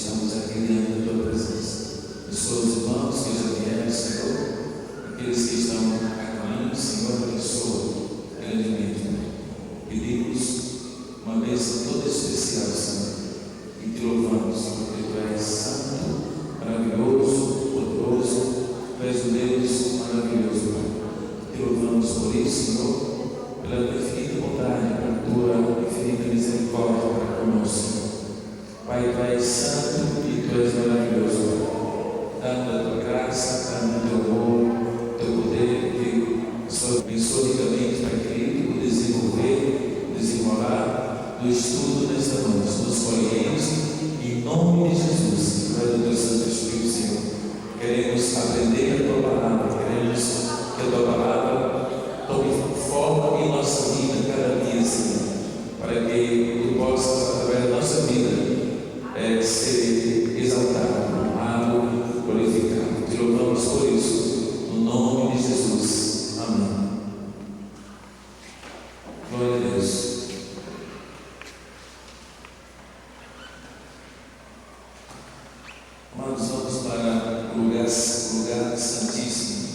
estamos aqui diante da Tua presença. Abençoa os irmãos que já vieram, Senhor, aqueles que estão a caminho, Senhor, abençoa grandemente. Pedimos uma bênção toda especial, Senhor, e te louvamos, porque Tu és santo, maravilhoso, poderoso, Tu és o Deus maravilhoso, Pai. Te louvamos por isso, Senhor, pela Tua infinita bondade, pela Tua infinita misericórdia para conosco. Pai, Tu és santo e Tu és maravilhoso, Pai. Dando a Tua graça, dando o Teu amor, Teu poder, que abençoa ricamente, Pai querido, o desenvolver, o desenrolar do estudo nesta noite. Nos colhemos em nome de Jesus, através do Teu Santo Espírito, Senhor. Queremos aprender a Tua palavra, queremos que a Tua palavra tome forma em nossa vida cada dia, Senhor, para que Tu possas, através da nossa vida, ser exaltado, amado, glorificado. Te louvamos por isso, no nome de Jesus. Amém. Glória a Deus. Amados, vamos para o lugar santíssimo.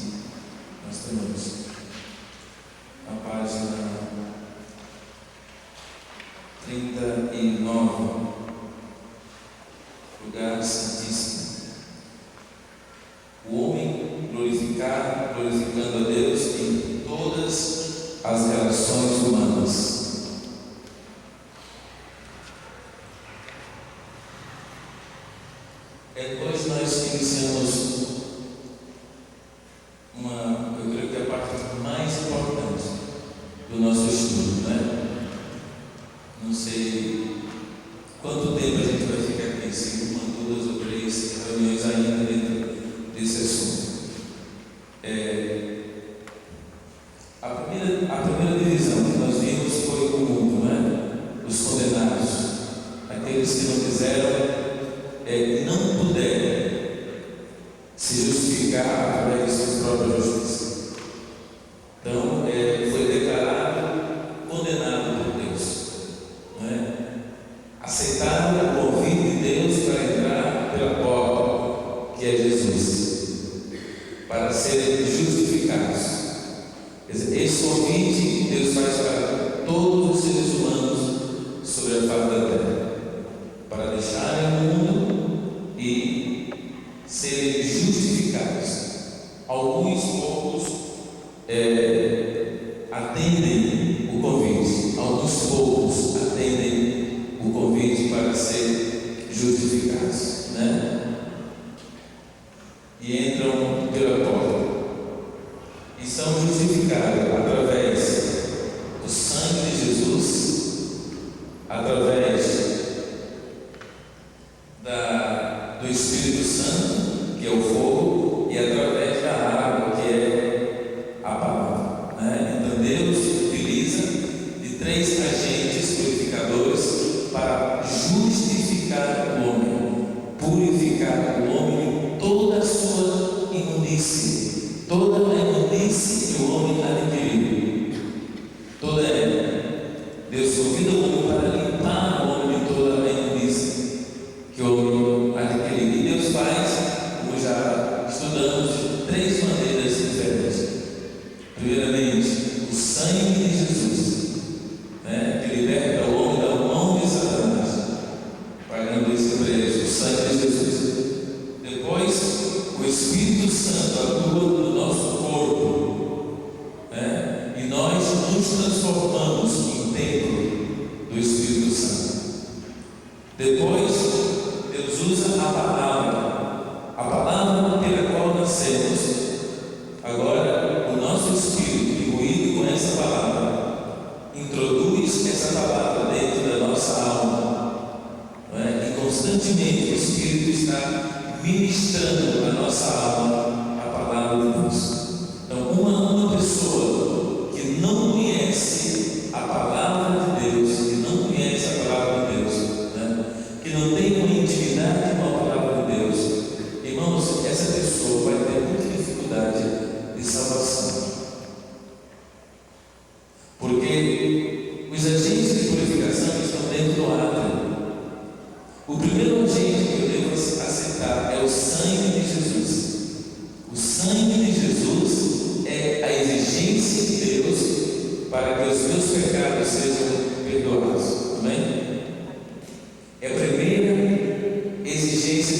Nós temos a página 39. Lugar santíssimo. O homem glorificando a Deus em todas as relações humanas. Hoje nós iniciamos eu creio que é a parte mais importante do nosso estudo, né? Não sei quanto tempo a gente vai ficar aqui, se uma, 2 ou 3 reuniões ainda dentro desse assunto. A primeira divisão que nós vimos foi o mundo, né? Os condenados, aqueles que não quiseram, não puderam se justificar através de suas próprias justiças. Então, foi declarado condenado por Deus, né? Aceitaram o convite de Deus para entrar pela porta, que é Jesus, para serem justificados. Quer dizer, esse convite que Deus faz para todos os seres humanos sobre a face da terra, para deixarem o mundo e serem justificados. Alguns poucos atendem o convite, alguns poucos atendem o convite para ser justificados, né? E entram pela porta e são justificados através do sangue de Jesus, através do Espírito Santo, que é o fogo, e através da água, que é a palavra, né? Então Deus utiliza de 3 agentes purificadores para justificar o homem, purificar o homem de toda a sua imundície, toda a imundície que o homem adquiriu, toda ela. Deus convida o homem para limpar o homem de toda a imundície que o homem adquiriu. E Deus faz, como já estudamos, de 3 maneiras diferentes. Primeiramente, o sangue de Jesus, né, que liberta o homem da mão de Satanás, pagando esse preço, o sangue de Jesus. Depois, o Espírito Santo atua no nosso corpo, né, e nós nos transformamos em templo do Espírito Santo. Depois, Deus usa a palavra pela qual nascemos. Agora, o nosso espírito, imbuído com essa palavra, introduz essa palavra dentro da nossa alma, não é? E constantemente o Espírito está ministrando a nossa alma a palavra de Deus. Então, uma pessoa que não conhece a palavra de Deus, que não conhece a palavra de Deus, né? Que não tem uma intimidade com a palavra de Deus, irmãos, essa pessoa vai ter muita dificuldade de salvação, porque os agentes de purificação estão dentro do átrio. O primeiro agente que eu devo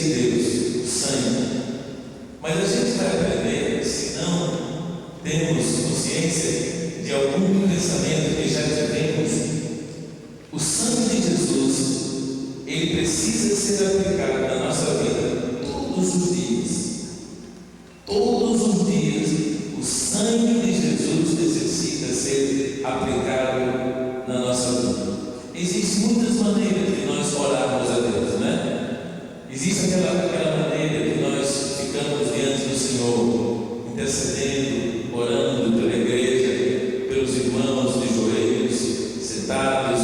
de Deus, o sangue. Mas a gente vai aprender, se não temos consciência de algum pensamento que já tivemos, o sangue de Jesus, ele precisa ser aplicado na nossa vida todos os dias. Todos os dias, o sangue de Jesus necessita ser aplicado na nossa vida. Existem muitas maneiras de nós orarmos a Deus, né? Existe aquela maneira que nós ficamos diante do Senhor, intercedendo, orando pela igreja, pelos irmãos de joelhos, sentados,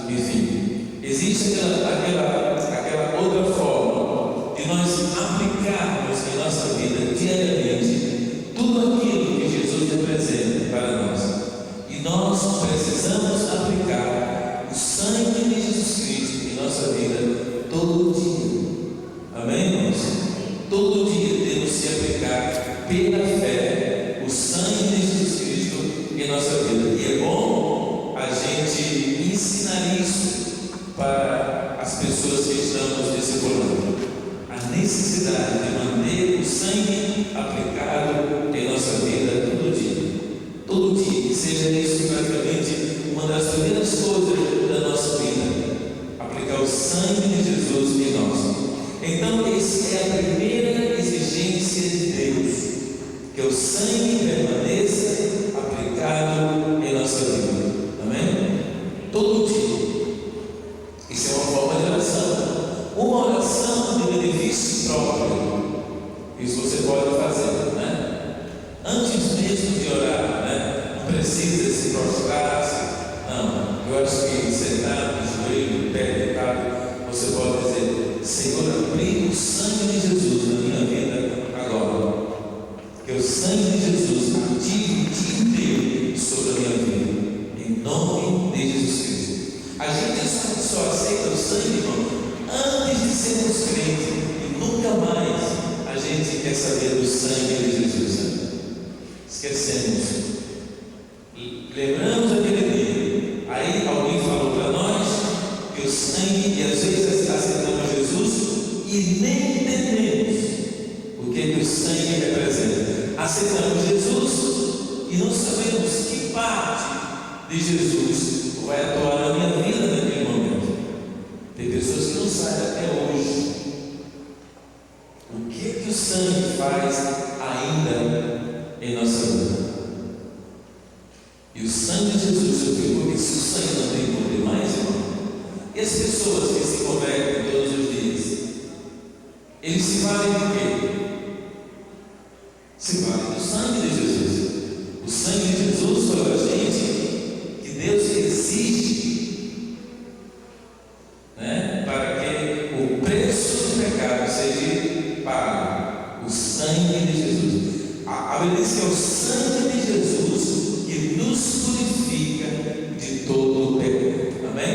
enfim. Existe aquela outra forma de nós aplicarmos em nossa vida diariamente tudo aquilo que Jesus representa para nós. E nós precisamos aplicar o sangue de Jesus Cristo em nossa vida todo dia. Amém, irmãos? Todo dia temos que aplicar pela fé o sangue de Jesus Cristo em nossa vida. E é bom a gente ensinar isso para as pessoas que estamos discipulando. A necessidade de manter o sangue aplicado em nossa vida todo dia. Todo dia, que seja isso praticamente uma das primeiras coisas da nossa vida. Aplicar o sangue de Jesus em nós. Então, essa é a primeira exigência de Deus, que o sangue permaneça aplicado em nossa vida. Amém? Todo dia. Isso é uma forma de oração. Uma oração de benefício próprio. Isso você pode fazer, né? Antes mesmo de orar, né? Não precisa se prostrar. Não. Eu acho que sentado, de joelho, pé deitado, você pode dizer: Senhor, aplica o sangue de Jesus na minha vida agora. Que o sangue de Jesus ative o dia inteiro sobre a minha vida. Em nome de Jesus Cristo. A gente só aceita o sangue, irmão, antes de sermos crentes. E nunca mais a gente quer saber do sangue de Jesus. Né? Esquecemos. Lembramos aquele dia. Aí alguém falou para nós que o sangue, e às vezes aceitamos Jesus e nem entendemos o que o sangue representa. Aceitamos Jesus e não sabemos que parte de Jesus vai atuar na minha vida naquele momento. Tem pessoas que não sabem até hoje o que o sangue faz ainda em nossa vida. E o sangue de Jesus, eu digo, porque se o sangue não tem poder mais, irmão, e as pessoas que se convertem todos os dias, eles se valem de quê? Se valem do sangue de Jesus. O sangue de Jesus foi para a gente que Deus exige, né? Para que o preço do pecado seja pago. O sangue de Jesus. A Bíblia diz que é o sangue de Jesus que nos purifica de todo o pecado. Amém?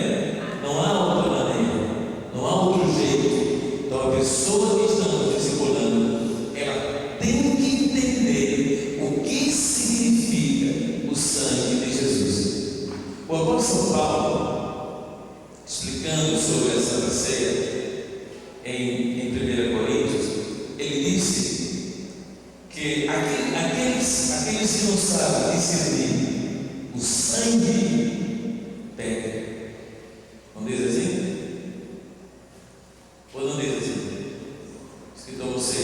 Não há outra maneira, não há outro jeito. Então a pessoa que estamos discipulando, ela tem que entender o que significa o sangue de Jesus. O apóstolo Paulo, explicando sobre essa ceia em 1 Coríntios, ele disse que aqueles que não sabem discernir o sangue pecam. Não diz assim? Ou não diz assim? Escrito a você: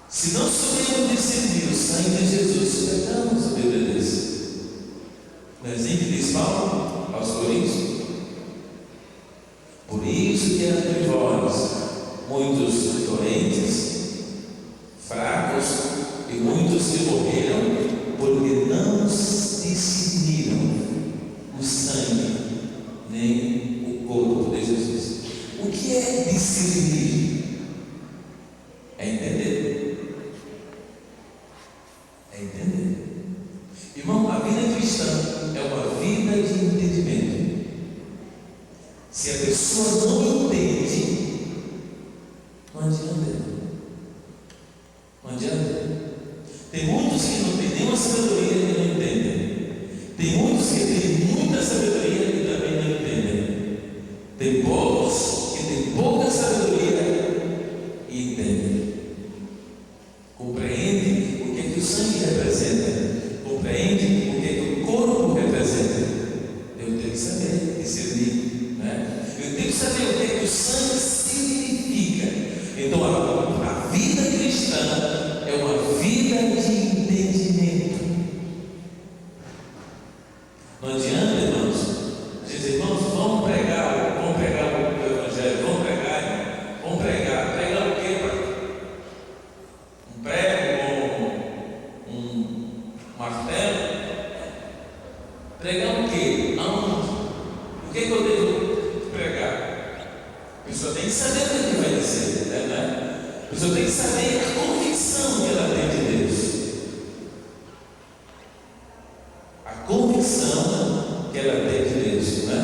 se não soubermos discernir o sangue de Jesus, pecamos. A Bíblia diz. Não é assim que diz Paulo aos Coríntios? Por isso que há entre vós muitos doentes, fracos e muitos que morreram, porque não discerniram o sangue nem o corpo de Jesus. O que é discernir? É entender. É entender. Irmão, a vida cristã é uma vida de entendimento. Se a pessoa não entende, não adianta. Não adianta. Tem muitos que não têm nenhuma sabedoria e não entendem. Tem muitos que têm muita sabedoria e também não entendem. Tem poucos que têm pouca sabedoria A pessoa tem que saber a convicção que ela tem de Deus. A convicção que ela tem de Deus, né?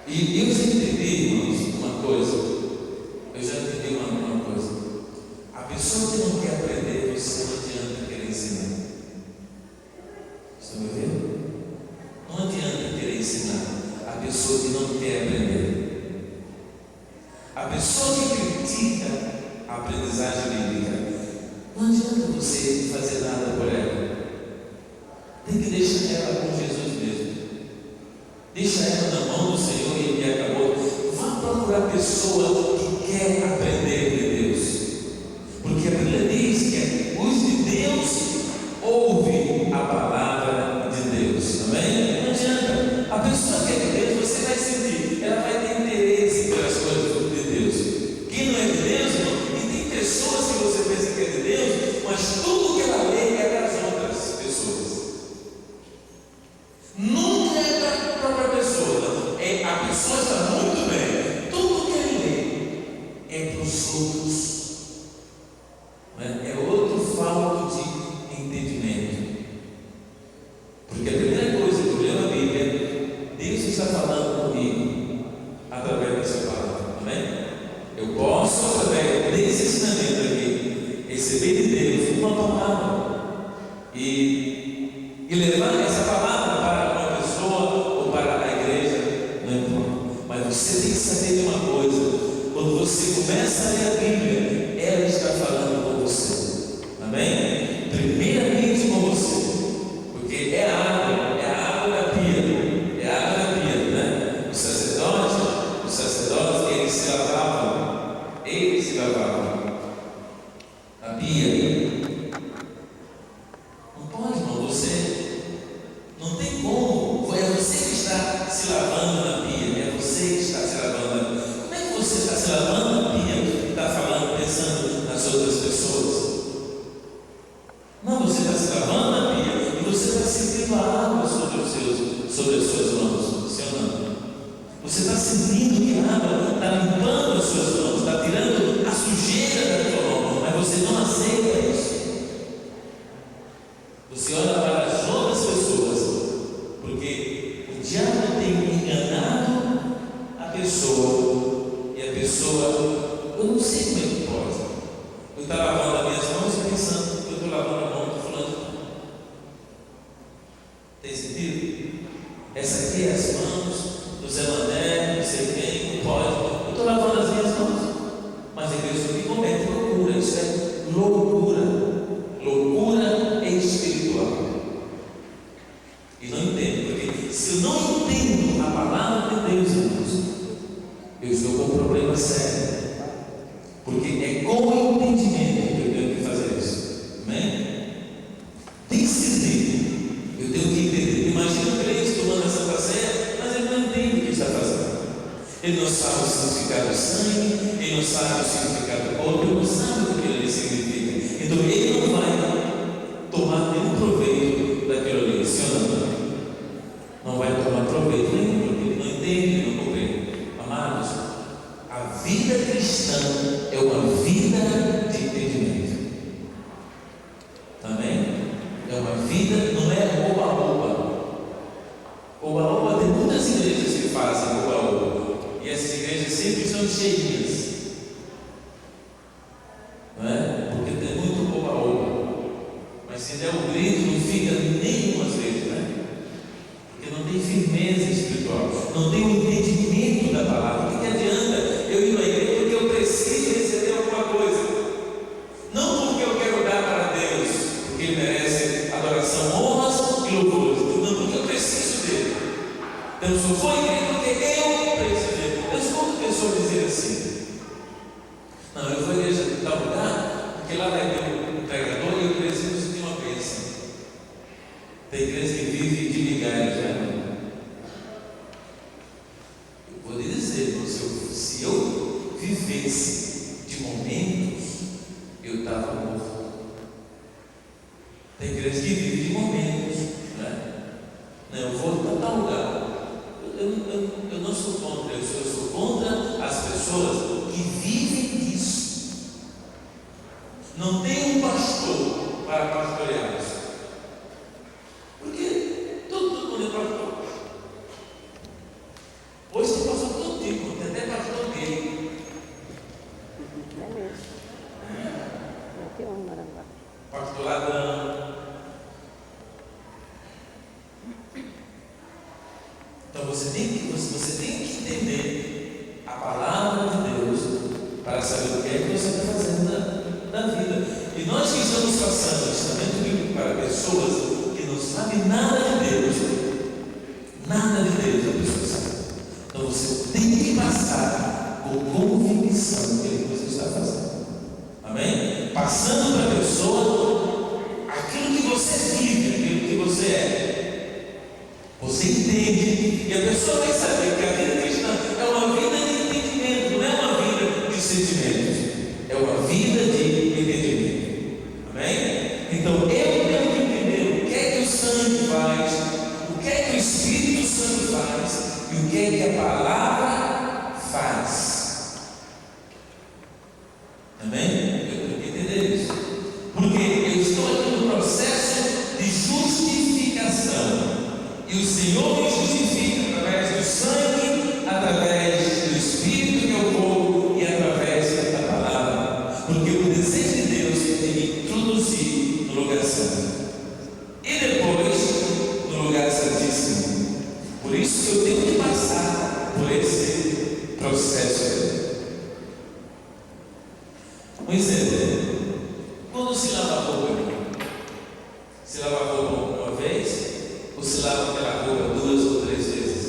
E eu já entendi, irmãos, uma coisa. A pessoa que não quer aprender, você não adianta querer ensinar. Estão me vendo? Não adianta querer ensinar a pessoa que não quer aprender. A pessoa que critica a aprendizagem bíblica, não adianta você fazer nada por ela. Tem que deixar ela com Jesus mesmo. Deixa ela na mão do Senhor e ele acabou. Vá procurar pessoa que quer aprender de Deus. Porque a Bíblia diz que os de Deus ouvem a palavra de Deus. Amém? Não adianta. A pessoa que é de Deus, você vai sentir, ela vai ter interesse pelas coisas de Deus. Quem não é de Deus, irmão, e tem pessoas que você pensa que é de Deus, mas tudo que ela lê é das outras pessoas. Nunca é da própria pessoa. Não. A pessoa está muito bem. Tudo que ela lê é para os outros. É outro falta de entendimento. Porque a primeira coisa que eu leio na Bíblia, Deus está falando comigo através dessa palavra. Amém? Eu posso, através desse ensinamento aqui, receber de Deus uma palavra e levar essa palavra para uma pessoa ou para a igreja, não importa. Mas você tem que saber de uma coisa: quando você começa a ler a Bíblia, ela está falando com você. Amém? Primeiramente com você, porque é a água da pia, é a água da pia, né? Os sacerdotes, eles se lavavam a pia. Não pode, irmão, você não tem como. É você que está se lavando na pia, é você que está se lavando na pia. Como é que você está se lavando na pia? Está falando, pensando nas outras pessoas? Não, você está se lavando na pia e você está sentindo a água sobre as suas mãos, sim ou não? Você está sentindo que a água está limpando as suas mãos, está tirando a sujeira da tua mão, mas você não aceita isso. Você olha para as outras pessoas, porque o diabo tem enganado a pessoa, e a pessoa, eu não sei como é que pode. Eu estava lavando as minhas mãos e pensando que eu estou lavando a mão do fulano. Tem sentido? Essa aqui é as mãos do Zé Mané, não sei quem, não pode. Eu estou lavando as minhas mãos. Mas a igreja que comete loucura, isso é loucura. Loucura espiritual. E não entendo, porque se eu não entendo a palavra de Deus, irmãos, eu estou com um problema sério. Porque é com o entendimento que eu tenho que fazer isso. Amém? Desse jeito, eu tenho que entender. Imagina o crente tomando a Santa Ceia, mas ele não entende o que está fazendo. Ele não sabe o significado do sangue, ele não sabe o significado do corpo, ele não sabe o que ele significa. Então ele não vai tomar nenhum proveito daquilo ali, sim ou não? Não vai tomar proveito nenhum, porque ele não entende, ele não compreende. Amados, a vida cristã é uma vida de entendimento. Amém? É uma vida, não é oba-oba. Oba-oba, tem muitas igrejas que fazem oba-oba. E essas igrejas sempre são cheias. Não é? Porque tem muito oba-oba. Mas se der um grito, não fica nenhumas vezes, né? Porque não tem firmeza espiritual, não tem o entendimento da palavra. O que adianta eu ir na igreja porque eu preciso receber alguma coisa? Não porque eu quero dar para Deus, porque Ele merece adoração, honras e louvores. Não, porque eu preciso dele. Então eu só vou à igreja porque eu preciso dele. Eu escuto pessoas dizer assim: não, eu vou à igreja de tal lugar porque lá vai ter um pregador e eu preciso de uma bênção. Tem igreja que vive de migalhas, né? Eu vou lhe dizer, se eu vivesse de momentos, eu estava morto. Tem igreja que vive de momentos, né? Não, eu vou para tal lugar. Eu não sou contra isso, eu sou contra as pessoas que vivem para pastoreá-los? Porque todo mundo é pastor. Hoje tem pastor todo tipo, tem até pastor gay. É mesmo. Aqui é um Maranguá. Pastor ladrão. Então você tem que entender a palavra de Deus para saber o que é que você está fazendo na vida. E nós que estamos passando ensinamento bíblico para pessoas que não sabem nada de Deus a pessoa sabe. Então você tem que passar por convicção do que você está fazendo. Amém? Passando para a pessoa aquilo que você vive, aquilo que você é. Você entende, e a pessoa vai saber que a vida cristã é uma vida de entendimento, não é uma vida de sentimentos, é uma vida de entendimento. Amém? Então eu tenho que entender o que é que o sangue faz, o que é que o Espírito Santo faz e o que é que a palavra faz. Amém? Eu tenho que entender isso, porque eu estou aqui no processo de justificação. E o Senhor me justifica através do sangue, através do Espírito que eu vou e através da palavra. Porque o desejo de Deus é me introduzir no lugar santo e depois no lugar santíssimo. Por isso eu tenho que passar por esse processo. Um exemplo: quando se lava a roupa, se lava a roupa uma vez, ou se lava aquela roupa 2 ou 3 vezes?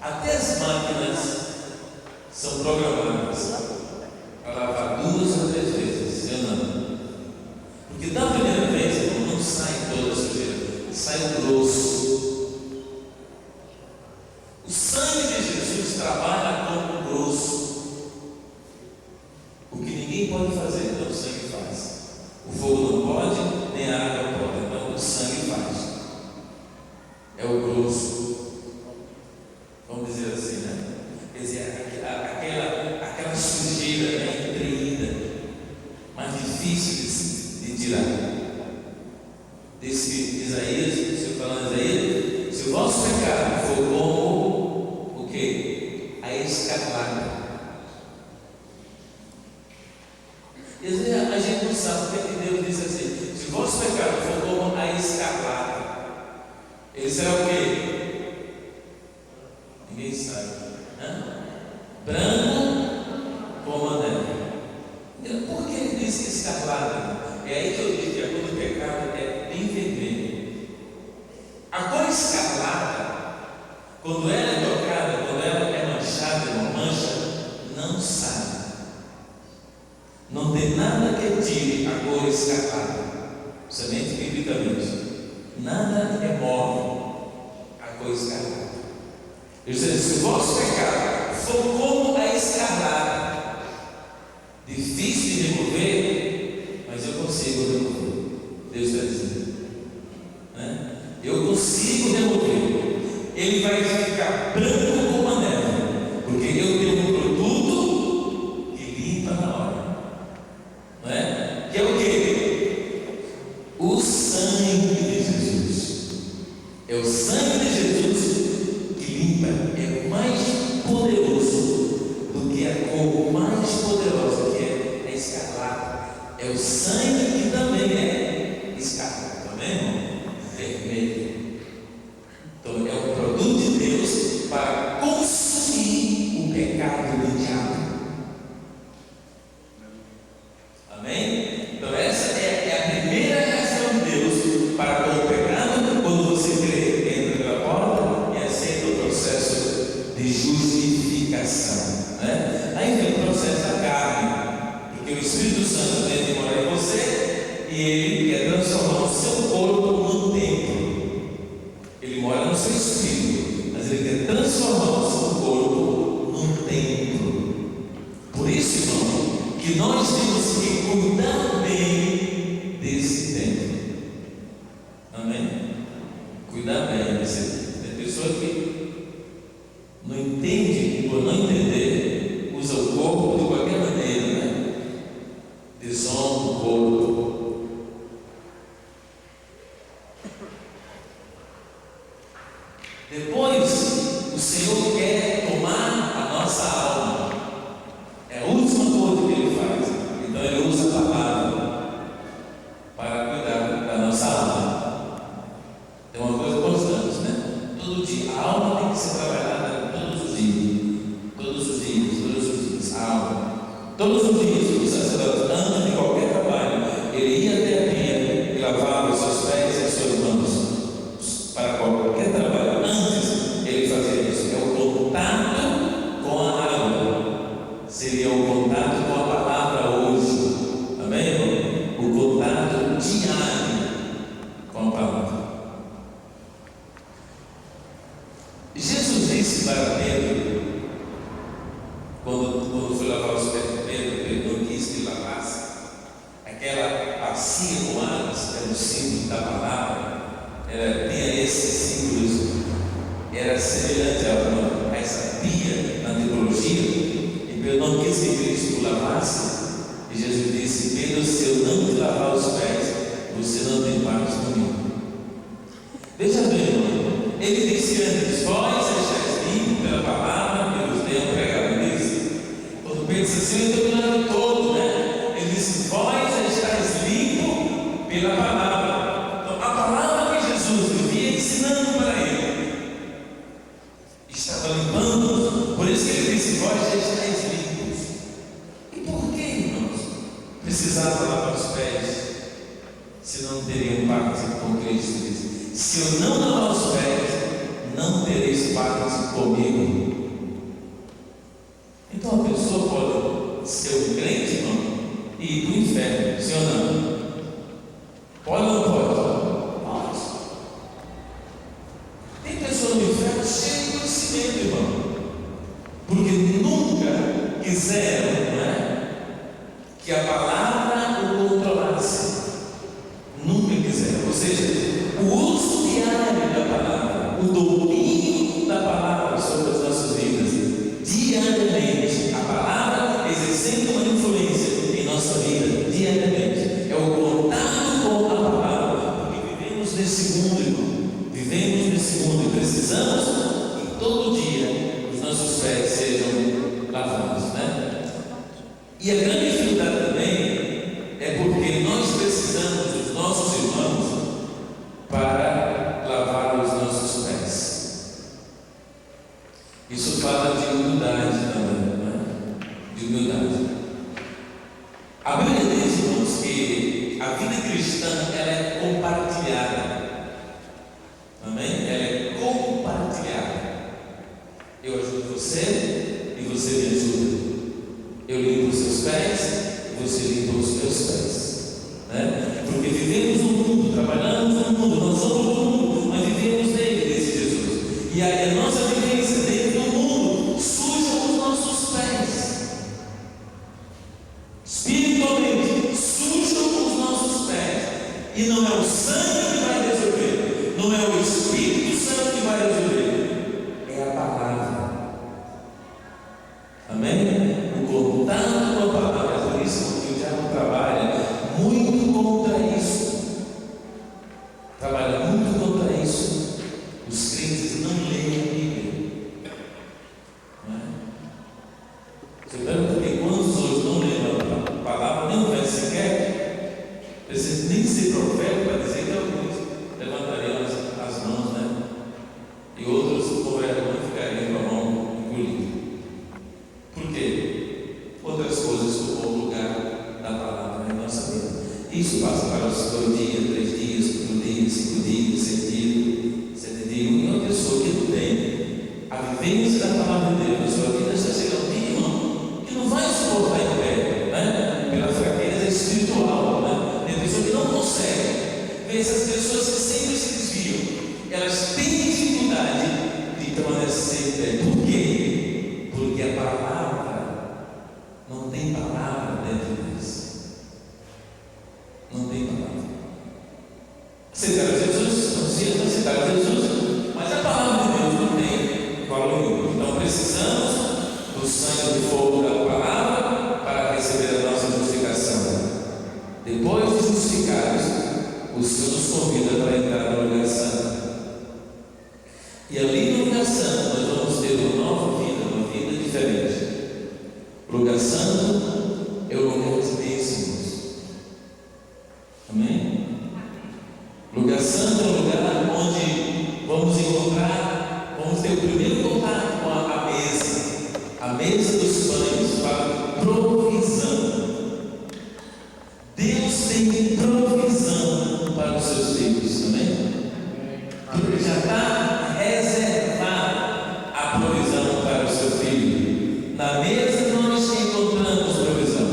Até as máquinas são programadas para lavar 2 ou 3 vezes, sim ou não? Porque da primeira vez não sai toda a sujeira, sai o grosso. O sangue de Jesus trabalha com o grosso. O que ninguém pode fazer, então o sangue faz. O fogo não pode, nem a água pode, então o sangue faz. É o grosso. Vamos dizer assim, né? Quer dizer, aquela sujeira, né, entreída, mais difícil de tirar. Desse Isaías, se eu falar em Isaías, se o vosso pecado for como o quê? A escarlata. E às vezes a gente não sabe porque Deus diz assim: se o vosso pecado for como a escarlata, ele será o quê? Ninguém sabe. Branco como a neve. Por que ele diz escarlata? É aí que eu digo que a cor do pecado é bem vermelha. A cor escarlata, quando ela é tocada, quando ela é manchada, uma mancha, não sai. Não tem nada que tire a cor escarlata, somente biblicamente. Nada remove a cor escarlata. Ele diz: se o vosso pecado for como a escarlata, difícil de remover, mas eu consigo remover. Deus está dizendo, né? Eu consigo remover. Ele vai ficar branco como a neve, porque eu tenho um produto que limpa na hora. Não é? Que é o quê? O sangue de Jesus. É o sangue de Jesus que limpa. É mais poderoso do que a cor mais poderosa, que é a escarlata. É o sangue que também é escarlata, também, irmão? Vermelho. Então é o produto de Deus para consumir o pecado do diabo. Amém? Então essa é a primeira reação de Deus para com o pecado, quando você crê, entra pela porta e aceita o processo de justificação, né? Aí vem o processo da carne, porque o Espírito Santo vem de morar em você e ele quer transformar o seu corpo num templo. Ele mora no seu espírito, mas ele quer transformar o seu corpo num templo. Por isso, irmão, que nós temos que cuidar bem desse templo. Amém? Cuidar bem desse templo. Tem pessoa que não entende, por não entender, usa o corpo de qualquer maneira, né? Todos os dias, o sacerdote, antes de qualquer trabalho, ele ia até a pia e lavava os seus pés e as suas mãos. Para qualquer trabalho, antes ele fazia isso. É o contato com a água. Seria o contato com a palavra hoje. Amém, irmão? O contato diário com a palavra. Jesus disse para Pedro, quando foi lavar os pés de Pedro, Pedro não quis que lavasse. Aquela bacia com águas era um símbolo da palavra, tinha esses símbolos, era semelhante a essa pia na teologia, e Pedro não quis que Cristo lavasse. E Jesus disse: Pedro, se eu não te lavar os pés, você não tem parte comigo. Veja bem, irmão, ele disse antes: vós estáis limpos pela palavra que vos tenho pregado. Ele disse, quando Pedro disse assim, eu estou mirando todo, né? Ele disse: vós estáis limpos pela palavra. Então, a palavra que Jesus vivia ensinando para ele estava limpando. Por isso que ele disse: vós estáis limpos. E por que, irmãos, precisava lavar os pés se não teriam parte com Cristo? Ele disse: se eu não lavar os pés, não tereis parte comigo. Então a pessoa pode ser um crente, irmão, e ir para o inferno, sim ou não? Pode ou não pode? Pode. Tem pessoas no inferno cheias de conhecimento, irmão, porque nunca quiseram, não é, que a palavra o controlasse. Nunca quiseram. Ou seja, o uso diário da palavra, o domínio da palavra sobre as nossas vidas, diariamente, a palavra exercendo uma influência em nossa vida, diariamente, é o contato com a palavra, porque vivemos nesse mundo, irmão, vivemos nesse mundo e precisamos que todo dia os nossos pés sejam lavados, né? E a grande dificuldade também é porque nós precisamos dos nossos irmãos para lavar os nossos pés. Isso fala de humildade também, né? De humildade. A Bíblia diz, irmãos, que a vida cristã ela é compartilhada. Amém? Ela é compartilhada. Eu ajudo você e você me ajuda. Eu limpo os seus pés e você limpa os meus pés, né? Porque vivemos no mundo, trabalhamos no mundo, nós somos do mundo, mas vivemos nele, disse Jesus. E a nossa vivência dentro do mundo suja os nossos pés, espiritualmente sujam os nossos pés. E não é o sangue que vai resolver, não é o Espírito Santo que vai resolver, é a palavra. Amém? O contato com a palavra. É por isso que o diabo trabalha muito contra isso. Trabalha muito contra isso. Os crentes não leem a Bíblia. Não é? Você pergunta que quantos hoje não leem a palavra, nem um verso sequer? Precisa nem ser profeta para dizer que alguns levantariam as mãos, né? E outros, por vergonha, ficariam com a mão engolida. Por quê? Outras coisas ocupam o lugar da palavra em nossa vida. Isso passa para os 2 dias, 3 dias, 4 dias, 5 dias, 7 dias, 7 dias. E uma pessoa que não tem a vivência da palavra de Deus na sua vida, está chegando um dia, irmão, que não vai suportar em pé, né? Pela fraqueza espiritual, né? Tem pessoa que não consegue ver essas pessoas que sempre se desviam. Elas têm dificuldade de permanecer em pé. Por quê? Porque a palavra não tem palavra dentro deles. Não tem palavra. Aceitaram Jesus? Não aceitaram Jesus, mas a palavra de Deus não tem valor. Então precisamos do sangue do fogo da palavra para receber a nossa justificação. Depois de justificados, o Senhor nos convida para entrar no lugar santo. E ali no lugar santo nós vamos ter uma nova vida, uma vida diferente. O lugar santo é o lugar de bênçãos. Amém? O lugar santo é o lugar onde vamos encontrar, vamos ter o primeiro contato com a mesa dos pães. provisão. Deus tem provisão para os seus filhos, amém? Porque já está reservada a provisão para o seu filho. Na mesa nós encontramos provisão.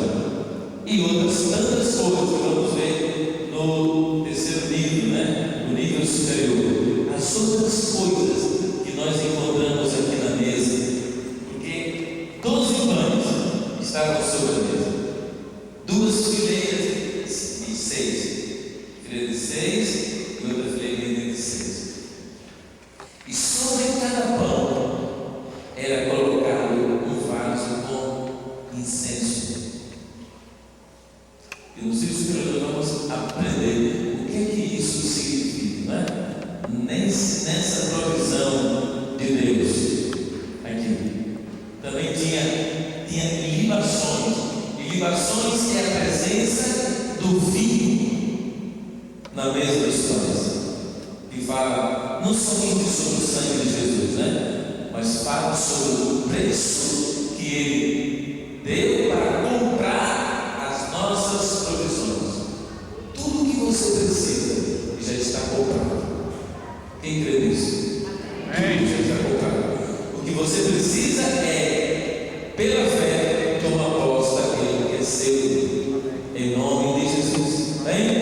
E outras tantas coisas que vamos ver no terceiro nível, né? No nível superior. As outras coisas que nós encontramos aqui na mesa. Porque 12 pães estavam sobre a mesa. 2 fileiras de 6. Fileira de 6 e outra fileirinha de 6. E sobre cada pão era colocado um vaso com incenso. E no ciclo superior nós vamos aprender o que isso significa, né? Nessa provisão de Deus aqui. Também tinha libações. E libações é a presença do vinho na mesa das histórias. Que fala não somente sobre o sangue de Jesus, né? Mas fala sobre o preço que Ele deu para comprar as nossas provisões. Tudo que você precisa já está comprado. Quem crê nisso? Tudo já está comprado. O que você precisa é, pela fé, tomar posse daquilo que é seu, em nome de Jesus. Bem?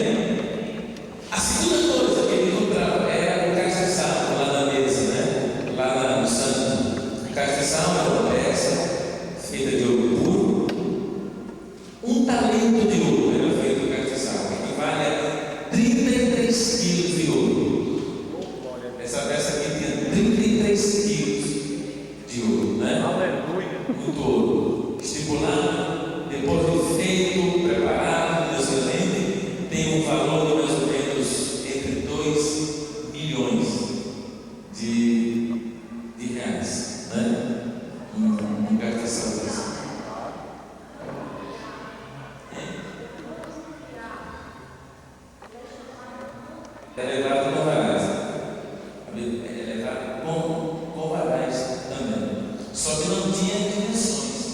A segunda coisa que ele encontrava era o castiçal lá na mesa, né? Lá no santo. O castiçal era uma peça feita de ouro puro. Um talento de ouro era feito do castiçal, que equivale a 33 quilos de ouro. Essa peça aqui tinha 33 quilos de ouro, né? Aleluia. Muito ouro. Estipulado, depois de feito, preparado, excelente, tem um valor de mais ou menos entre 2 milhões de reais, né? Um castiçal desse. É levado com varais. É levado com varais também. Só que não tinha dimensões.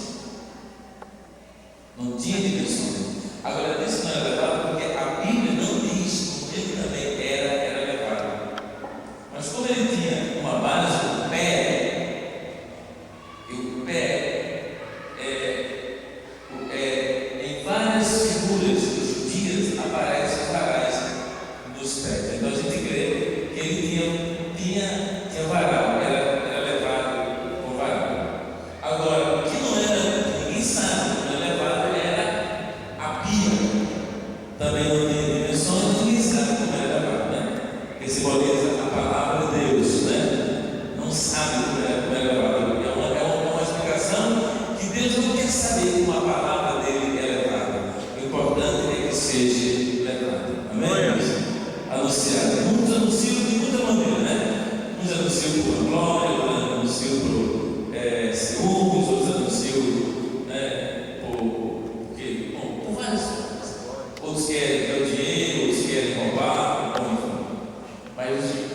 Não tinha dimensões. Agora, isso não era levado porque a Bíblia não diz como ele também era levado. Mas como ele tinha uma base do pé, e o pé em várias figuras judias aparecem varais nos pés. Então a gente crê que ele tinha varal, era levado com varal. Agora, o que não era, ninguém sabe, não era levado, era a pia. Também não tinha dimensões, ninguém sabe como era levado, né? Porque simboliza a palavra de Deus, né? Não sabe como era levado. É uma explicação que Deus não quer saber como a palavra dele é levada. O importante é que seja levada. Amém? Anunciado. Muitos anunciam de muita maneira, né? Uns anunciam por glória, outros anunciam por ciúmes, outros anunciam por várias coisas. Outros querem ter o dinheiro, outros querem roubar, enfim. Mas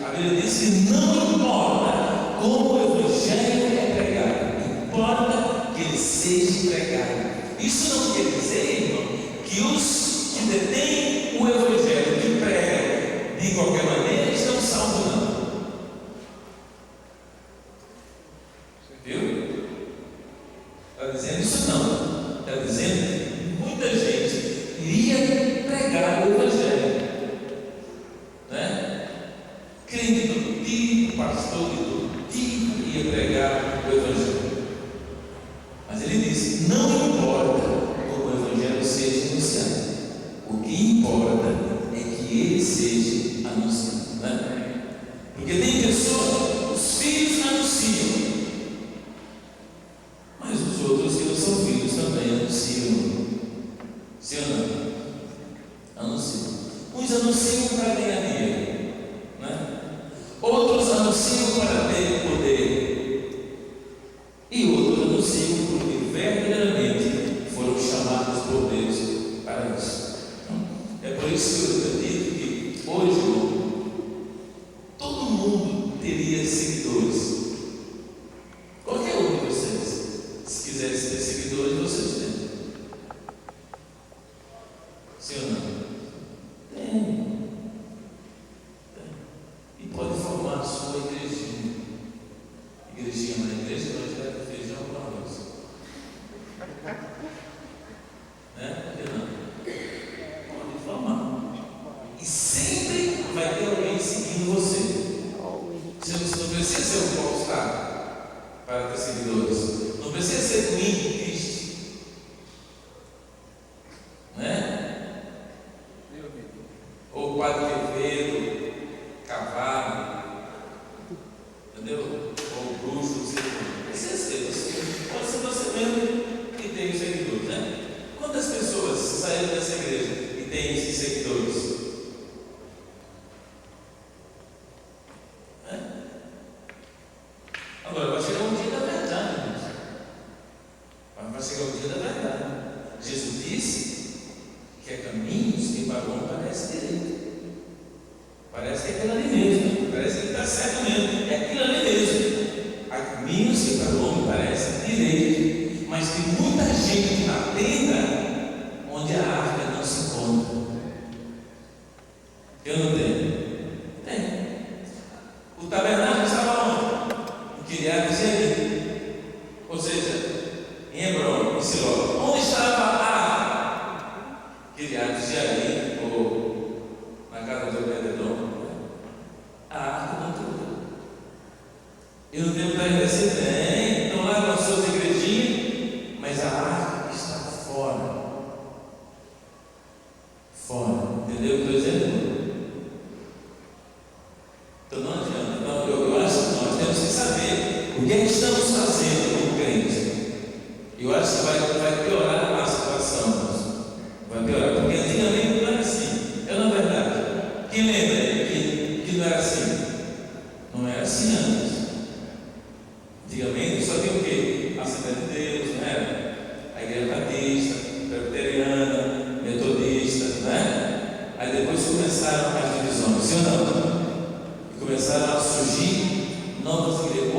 a Bíblia diz que não importa como o Evangelho é pregado, importa que ele seja pregado. Isso não quer dizer, irmão, que os que detêm o Evangelho, que pregam de qualquer maneira, estão salvos, não. Viu? Está dizendo isso não. Está dizendo que muita gente iria pregar o Evangelho, né? Crente de todo tipo, pastor de todo tipo, ia pregar o Evangelho. Mas ele disse: não importa como o Evangelho seja anunciado, o que importa é que ele seja anunciado, né? Porque tem pessoas, os filhos anunciam, mas os outros que não são filhos também anunciam. Sim ou não? Anunciam. Uns anunciam para ganhar dinheiro, né? Outros anunciam para ter poder. E outros anunciam porque verdadeiramente foram chamados por Deus para isso. É por isso que eu acredito que hoje, irmão, todo mundo teria seguidores. Qualquer um de vocês, se quiser ter seguidores, vocês têm. Né? Por que não? Pode formar. E sempre vai ter alguém seguindo você. Você não precisa ser um popstar para ter seguidores. Não precisa ser o Cristo. Né? Ou Padre Quevedo, Cavalo, entendeu? Ou Bruxo, não sei o que. Precisa ser você. Pode ser você mesmo que tem os seguidores, né? Quantas pessoas saíram dessa igreja e têm esses seguidores? Agora, vai chegar o dia da verdade, irmãos. Vai chegar o dia da verdade. Jesus disse que é caminhos que para o homem parece direito. Parece que é aquilo ali mesmo. Parece que ele está certo mesmo. É aquilo ali mesmo. Há caminhos que para o homem parece direito. Mas tem muita gente na tenda onde a arca não se encontra. Eu não tenho? Tem. O tabernáculo estava onde? Criado Jerim, ou seja, em Hebron, em Siló. Onde estava a arca? Criado Jerim, ou na casa de Obed-edom. A arca não trouxe. E no tempo da igreja tem, estão lá com as suas igrejinhas, mas a arca está fora. Fora, entendeu o que eu estou dizendo? Então não adianta. Então, eu acho que nós temos que saber o que é que estamos fazendo como crente. Eu acho que vai piorar a situação. Vai piorar, porque antigamente não era assim. É na verdade. Quem lembra que não era assim? Não era assim antes. Antigamente só tinha o quê? A Assembleia de Deus, não era? A Igreja Batista, Presbiteriana, Metodista, né? Aí depois começaram as divisões, sim ou não? Começaram a surgir novas igrejas.